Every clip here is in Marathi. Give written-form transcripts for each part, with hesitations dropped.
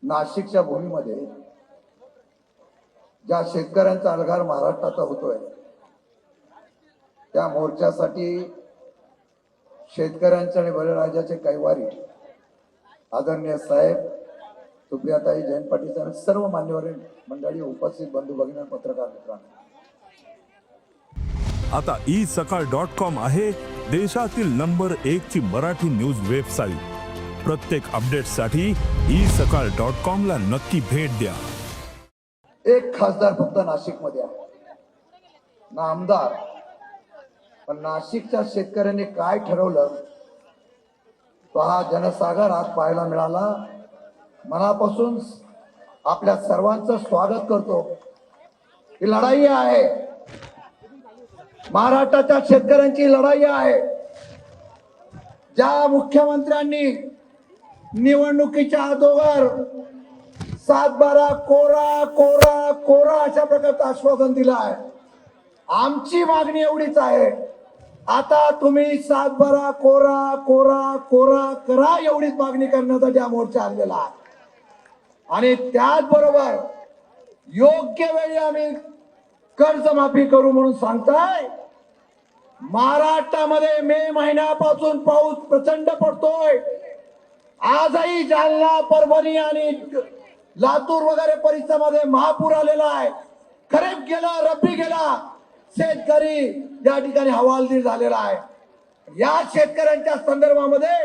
नाशिकच्या भूमीमध्ये ज्या शेतकऱ्यांचा अलगार महाराष्ट्राचा होतोय त्या मोर्चासाठी शेतकऱ्यांचे आणि बळीराजाचे कैवारी आदरणीय साहेब, सुप्रियाताई, जयंत पाटील साहेब, सर्व मान्यवर मंडळी, उपस्थित बंधू भगिनी, पत्रकार मित्रांनो, आता isakal.com आहे देशातील नंबर 1 ची मराठी न्यूज वेबसाईट। प्रत्येक अपडेटसाठी isakal.com ला नक्की भेट द्या। एक खासदार फक्त नाशिकमध्ये आहे, ना आमदार, पण नाशिकच्या शेतकऱ्यांनी काय ठरवलं तो हा जनसागर आज पाहायला मिळाला। मनापासून आपल्या सर्वांचं स्वागत करतो। ही लढाई आहे, महाराष्ट्राच्या शेतकऱ्यांची लढाई आहे। ज्या मुख्यमंत्र्यांनी निवडणुकीच्या अगोदर 7-12 कोरा कोरा कोरा अशा प्रकारचं आश्वासन दिलं आहे, आमची मागणी एवढीच आहे, आता तुम्ही 7-12 कोरा कोरा कोरा करा एवढीच मागणी करण्यासाठी हा मोर्चा आणलेला आहे। आणि त्याचबरोबर योग्य वेळी आम्ही कर्जमाफी करू म्हणून सांगताय। महाराष्ट्रामध्ये मे महिन्यापासून पाऊस प्रचंड पडतोय। आजही जालना, परभणी आणि लातूर वगैरे परिसरामध्ये महापूर आलेला आहे। खरीप गेला, रब्बी गेला, शेतकरी या ठिकाणी हवालदिल झालेला आहे। या शेतकऱ्यांच्या संदर्भामध्ये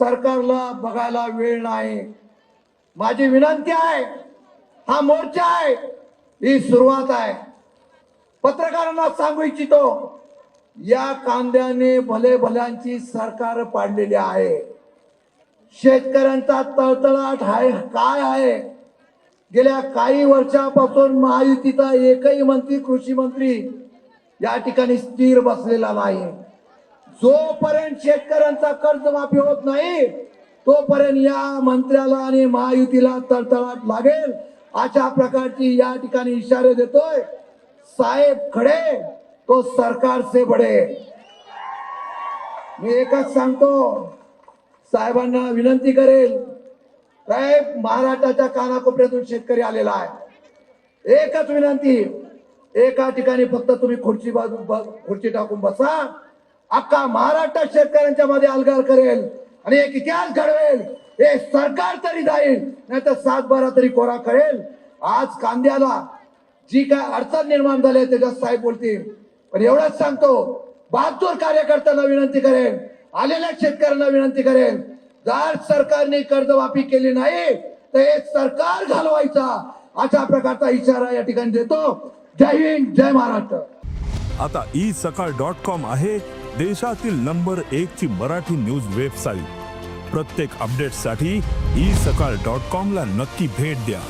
सरकारला बघायला वेळ नाही। माझी विनंती आहे, हा मोर्चा आहे, ही सुरुवात आहे। पत्रकारांना सांगू इच्छितो, या कांद्याने भले भल्यांची सरकार पाडलेली आहे। शेतकऱ्यांचा तळतळाट आहे काय आहे? गेल्या काही वर्षापासून महायुतीचा एकही मंत्री, कृषी मंत्री या ठिकाणी स्थिर बसलेला नाही। जोपर्यंत शेतकऱ्यांचा कर्जमाफी होत नाही तोपर्यंत या मंत्र्याला आणि महायुतीला तळतळाट लागेल, अशा प्रकारची या ठिकाणी इशारे देतोय। साहेब खडे तो सरकार से बडे। मी एकच सांगतो, साहेबांना विनंती करेल, साहेब महाराष्ट्राच्या कानाकोपऱ्यातून शेतकरी आलेला आहे, एकच विनंती, एका ठिकाणी फक्त तुम्ही खुर्ची टाकून बसा, अख्खा महाराष्ट्र शेतकऱ्यांच्या मध्ये अलगार करेल आणि एक इतिहास घडवेल। हे सरकार तरी जाईल, नाही तर 7-12 तरी कोरा कळेल। आज कांद्याला जी काय अडचण निर्माण झाली त्याच्यात साहेब बोलतील, पण एवढंच सांगतो, बहादूर कार्यकर्त्यांना विनंती करेन, आलेल्या शेतकऱ्यांना विनंती करेन, जर सरकारने कर्जमाफी केली नाही तर हे सरकार घालवायचा, अशा प्रकारचा इशारा या ठिकाणी देतो। जय हिंद, जय महाराष्ट्र। आता isakal.com आहे देशातील नंबर 1 ची मराठी न्यूज वेबसाईट। प्रत्येक अपडेटसाठी isakal.com ला नक्की भेट द्या।